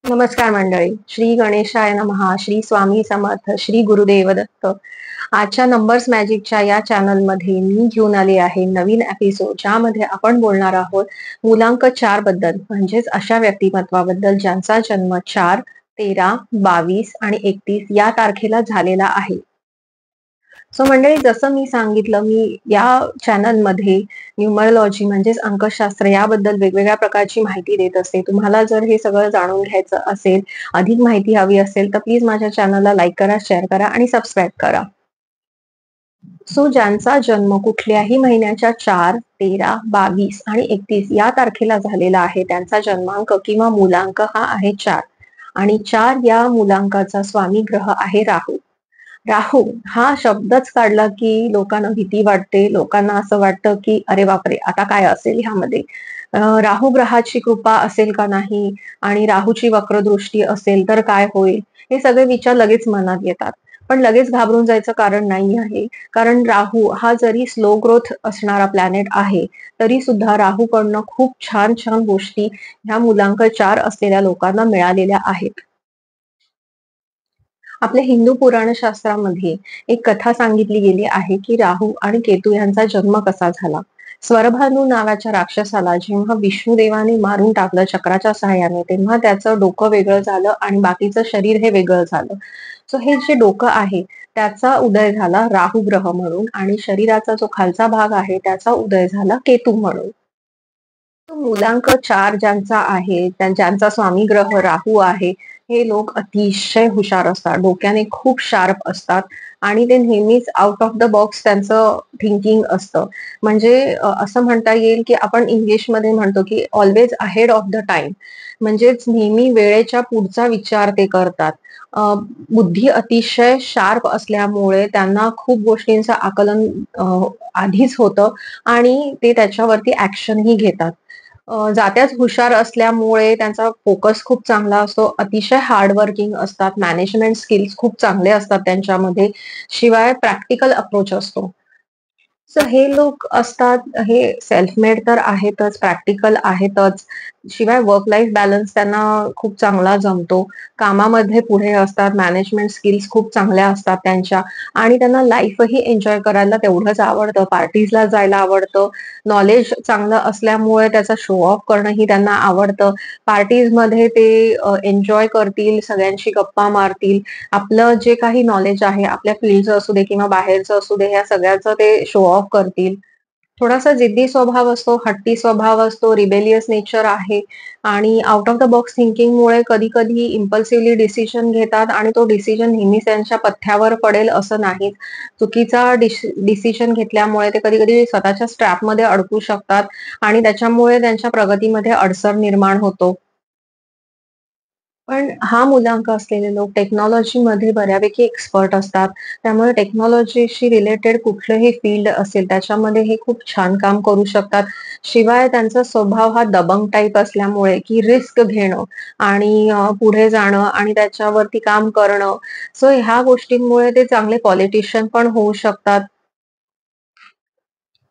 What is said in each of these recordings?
नमस्कार मंडळी. श्री गणेशाय नमः. श्री स्वामी समर्थ. श्री गुरुदेव दत्त. आजच्या नंबर्स मॅजिकच्या या चॅनलमध्ये मी घेऊन आले आहे नवीन एपिसोड, ज्यामध्ये आपण बोलणार आहोत मुलांक 4 बद्दल, म्हणजेच अशा व्यक्तिमत्वाबद्दल ज्यांचा जन्म 4, 13, 22 आणि 31 या तारखेला झालेला आहे. सो मंडळी, जसं मी सांगितलं, मी या चॅनलमध्ये न्यूमरोलॉजी म्हणजेच अंकशास्त्र याबद्दल वेगवेगळ्या प्रकारची माहिती देत असते. तुम्हाला जर हे सगळं जाणून घ्यायचं असेल, अधिक माहिती हवी असेल, तर प्लीज माझ्या चॅनलला लाईक करा, शेअर करा आणि सबस्क्राईब करा. सो ज्यांचा जन्म कुठल्याही महिन्याच्या 4, 13, 22 आणि 31 या तारखेला झालेला आहे, त्यांचा जन्मांक किंवा मूलांक हा आहे 4 आणि 4 या मूलांकाचा स्वामी ग्रह आहे राहू. राहू हा शब्दच काढला की लोकांना भीती वाटते. लोकांना असं वाटतं की अरे बापरे, आता काय असेल ह्यामध्ये. राहू ग्रहाची कृपा असेल का नाही, आणि राहूची वक्रदृष्टी असेल तर काय होईल, हे सगळे विचार लगेच मनात येतात. पण लगेच घाबरून जायचं कारण नाही आहे. कारण राहू हा जरी स्लो ग्रोथ असणारा प्लॅनेट आहे, तरी सुद्धा राहूकडनं खूप छान छान गोष्टी ह्या मुलांक 4 असलेल्या लोकांना मिळालेल्या आहेत. आपल्या हिंदू पुराणशास्त्रामध्ये एक कथा सांगितली गेली आहे की राहू आणि केतू यांचा जन्म कसा झाला. स्वरभानू नावाच्या राक्षसाला जेव्हा विष्णुदेवाने मारून टाकलं चक्राच्या सहाय्याने, तेव्हा त्याचं डोकं वेगळं झालं आणि बाकीचं शरीर हे वेगळं झालं. सो हे जे डोकं आहे त्याचा उदय झाला राहू ग्रह म्हणून, आणि शरीराचा जो खालचा भाग आहे त्याचा उदय झाला केतू म्हणून. तो मूलांक 4 ज्यांचा आहे, ज्यांचा स्वामी ग्रह राहू आहे, हे लोक अतिशय हुशार असतात, डोक्याने खूप शार्प असतात आणि ते नेहमीच आउट ऑफ द बॉक्स त्यांचं थिंकिंग असतं. म्हणजे असं म्हणता येईल की आपण इंग्लिशमध्ये म्हणतो की always ahead of the time, म्हणजेच नेहमी वेळेच्या पुढचा विचार ते करतात. बुद्धी अतिशय शार्प असल्यामुळे त्यांना खूप गोष्टींचं आकलन आधीच होतं आणि ते त्याच्यावरती ऍक्शनही घेतात. जात्याच हुशार असल्यामुळे त्यांचा फोकस खूप चांगला असतो. अतिशय हार्डवर्किंग असतात. मॅनेजमेंट स्किल्स खूप चांगले असतात त्यांच्यामध्ये. शिवाय प्रॅक्टिकल अप्रोच असतो. सो हे लोक असतात, हे सेल्फ मेड तर आहेतच, प्रॅक्टिकल आहेतच. शिवाय वर्क लाईफ बॅलन्स त्यांना खूप चांगला जमतो. कामामध्ये पुढे असतात, मॅनेजमेंट स्किल्स खूप चांगल्या असतात त्यांच्या, आणि त्यांना लाईफही एन्जॉय करायला तेवढंच आवडतं. पार्टीजला जायला आवडतं. नॉलेज चांगलं असल्यामुळे त्याचा शो ऑफ करणंही त्यांना आवडतं. पार्टीजमध्ये ते एन्जॉय करतील, सगळ्यांशी गप्पा मारतील. आपलं जे काही नॉलेज आहे, आपल्या फील्डचं असू दे किंवा बाहेरचं असू दे, ह्या सगळ्याचं ते शो ऑफ करतील. थोडासा जिद्दी स्वभाव असतो, हट्टी स्वभाव असतो, रिबेलियस नेचर आहे आणि आउट ऑफ द बॉक्स थिंकिंगमुळे कधी-कधी इम्पल्सिव्हली डिसिजन घेतात आणि तो डिसिजन नेहमीच त्यांच्या पथ्यावर पडेल असं नाही. चुकीचा डिसिजन घेतल्यामुळे ते कधी-कधी स्वतःच्या ट्रॅपमध्ये अडकू शकतात आणि त्याच्यामुळे त्यांच्या प्रगतीमध्ये अडसर निर्माण होतो. पण हा मूलांक असलेले लोक टेक्नॉलॉजीमध्ये बऱ्यापैकी एक्सपर्ट असतात. त्यामुळे टेक्नॉलॉजीशी रिलेटेड कुठलंही फील्ड असेल त्याच्यामध्ये हे खूप छान काम करू शकतात. शिवाय त्यांचा स्वभाव हा दबंग टाइप असल्यामुळे की रिस्क घेणं आणि पुढे जाणं आणि त्याच्यावरती काम करणं. सो ह्या गोष्टींमुळे ते चांगले पॉलिटिशियन पण होऊ शकतात.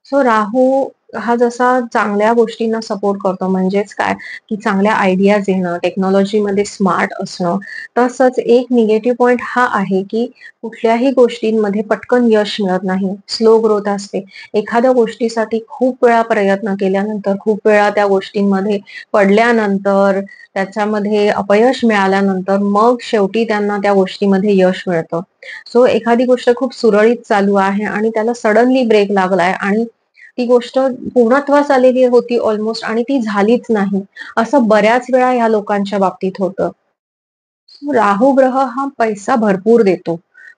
सो राहू हा जसा चांगल्या गोष्टींना सपोर्ट करतो, म्हणजेच काय, की चांगल्या आयडियाज येणं, टेक्नॉलॉजीमध्ये स्मार्ट असणं. तसंच एक निगेटिव्ह पॉइंट हा आहे, की कुठल्याही गोष्टींमध्ये पटकन यश मिळत नाही. स्लो ग्रोथ असते. एखाद्या गोष्टीसाठी खूप वेळा प्रयत्न केल्यानंतर, खूप वेळा त्या गोष्टींमध्ये पडल्यानंतर, त्याच्यामध्ये अपयश मिळाल्यानंतर मग शेवटी त्यांना त्या गोष्टीमध्ये यश मिळतं. सो एखादी गोष्ट खूप सुरळीत चालू आहे आणि त्याला सडनली ब्रेक लागलाय आणि ती गोष्ट पूर्णत्वास आलेली होती ऑलमोस्ट आणि ती झालीच नाही. असं बऱ्याच वेळा ह्या लोकांच्या बाबतीत होतं. राहू ग्रह हा पैसा भरपूर देतो.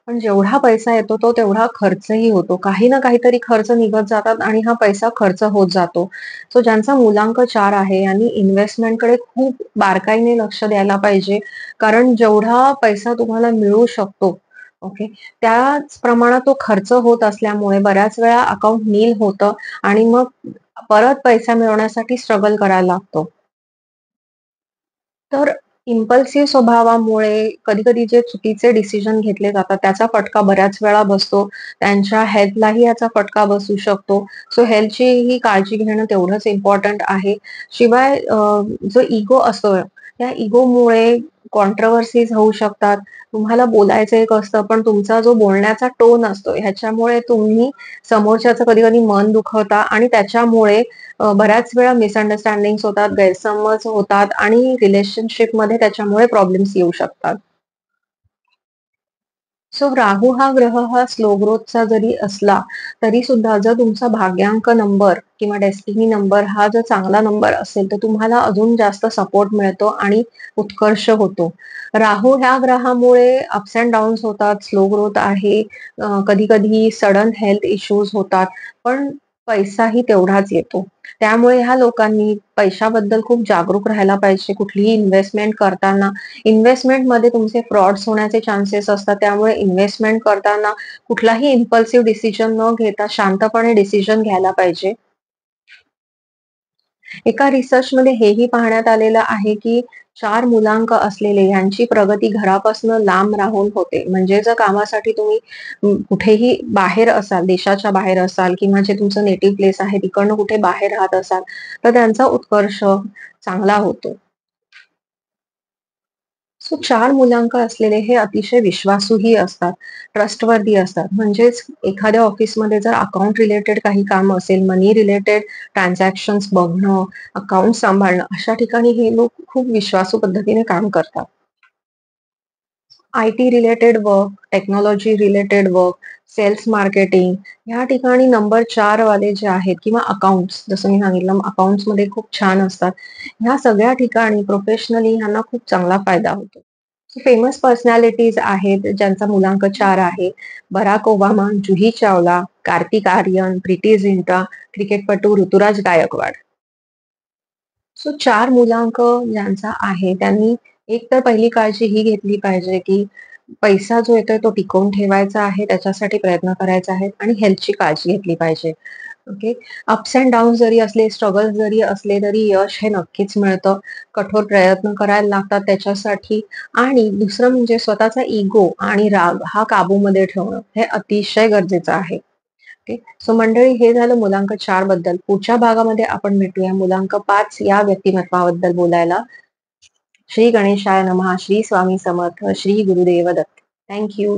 पण जेवढा पैसा येतो तो तेवढा खर्चही होतो. काही ना काहीतरी खर्च निघत जातात आणि हा पैसा खर्च होत जातो. सो ज्यांचा मूलांक 4 आहे यांनी इन्व्हेस्टमेंटकडे खूप बारकाईने लक्ष द्यायला पाहिजे. कारण जेवढा पैसा तुम्हाला मिळू शकतो, ओके, त्याच प्रमाणात तो खर्च होत असल्यामुळे बऱ्याच वेळा अकाउंट नील होतं आणि मग परत पैसा मिळवण्यासाठी स्ट्रगल करायला लागतो. तर इम्पल्सिव्ह स्वभावामुळे कधी-कधी जे चुकीचे डिसिजन घेतले जातात, त्याचा फटका बऱ्याच वेळा बसतो. त्यांच्या हेल्थलाही याचा फटका बसू शकतो. सो हेल्थचीही काळजी घेणं तेवढंच इम्पोर्टंट आहे. शिवाय जो इगो असतो, त्या इगोमुळे कॉन्ट्रोव्हर्सीज होऊ शकतात. तुम्हाला बोलायचं एक असतं, पण तुमचा जो बोलण्याचा टोन असतो, ह्याच्यामुळे तुम्ही समोरच्याचं कधी-कधी मन दुखवता आणि त्याच्यामुळे बऱ्याच वेळा मिसअंडरस्टँडिंग्स होतात, गैरसमज होतात आणि रिलेशनशिपमध्ये त्याच्यामुळे प्रॉब्लेम्स येऊ शकतात. सो राहू हा ग्रह हा स्लो ग्रोथचा जरी असला, तरी सुद्धा जर तुमचा भाग्यांक नंबर किंवा डेस्टिनी नंबर हा जर चांगला नंबर असेल, तर तुम्हाला अजून जास्त सपोर्ट मिळतो आणि उत्कर्ष होतो. राहू ह्या ग्रहामुळे अप्स एंड डाउन्स होतात, स्लो ग्रोथ आहे, कधी-कधी सडन हेल्थ इश्यूज होतात, पण पैसाही तेवढाच येतो. त्यामुळे ह्या लोकांनी पैशाबद्दल खूप जागरूक राहायला पाहिजे. कुठलीही इन्व्हेस्टमेंट करताना इन्व्हेस्टमेंटमध्ये तुमचे फ्रॉड्स होण्याचे चान्सेस असतात. त्यामुळे इन्व्हेस्टमेंट करताना कुठलाही इम्पल्सिव्ह डिसिजन न घेता शांतपणे डिसिजन घ्यायला पाहिजे. एका रिसर्चमध्ये हेही पाहण्यात आलेलं आहे, की 4 मुलांक असलेले यांची प्रगती घरापासून लांब राहून होते. म्हणजे जर कामासाठी तुम्ही कुठेही बाहेर असाल, देशाच्या बाहेर असाल किंवा जे तुमचं नेटिव्ह प्लेस आहे तिकडनं कुठे बाहेर राहत असाल, तर त्यांचा उत्कर्ष चांगला होतो. सो 4 मुलांक असलेले हे अतिशय विश्वासूही असतात, ट्रस्टवर्दी असतात. म्हणजेच एखाद्या ऑफिसमध्ये जर अकाउंट रिलेटेड काही काम असेल, मनी रिलेटेड ट्रान्झॅक्शन्स बघणं, अकाउंट सांभाळणं, अशा ठिकाणी हे लोक खूप विश्वासू पद्धतीने काम करतात. IT related work, technology related work, sales marketing ह्या ठिकाणी नंबर 4 वाले जे आहेत किंवा अकाउंट्स जसं मी सांगितलं अकाउंट्समध्ये खूप छान असतात. ह्या सगळ्या ठिकाणी प्रोफेशनली ह्यांना खूप चांगला फायदा होतो. फेमस पर्सनॅलिटीज आहेत ज्यांचा मुलांक 4 आहे. बराक ओबामा, जुही चावला, कार्तिक आर्यन, प्रीती झिंटा, क्रिकेटपटू ऋतुराज गायकवाड. सो 4 मुलांक ज्यांचा आहे त्यांनी एक तर पहिली काळजी ही घेतली पाहिजे, की पैसा जो येतोय तो टिकवून ठेवायचा आहे, त्याच्यासाठी प्रयत्न करायचा आहे आणि हेल्थची काळजी घेतली पाहिजे. ओके. अप्स एंड डाउन्स जरी असले, स्ट्रगल जरी असले, तरी यश हे नक्कीच मिळतं. कठोर प्रयत्न करायला लागतात त्याच्यासाठी आणि दुसरं म्हणजे स्वतःचा इगो आणि राग हा काबूमध्ये ठेवणं हे अतिशय गरजेचं आहे. ओके. सो मंडळी हे झालं मुलांक 4 बद्दल. पुढच्या भागामध्ये आपण भेटूया मुलांक 5 या व्यक्तिमत्वाबद्दल बोलायला. श्री गणेशाय नमः, श्री स्वामी समर्थ, श्री गुरुदेव दत्त. Thank you.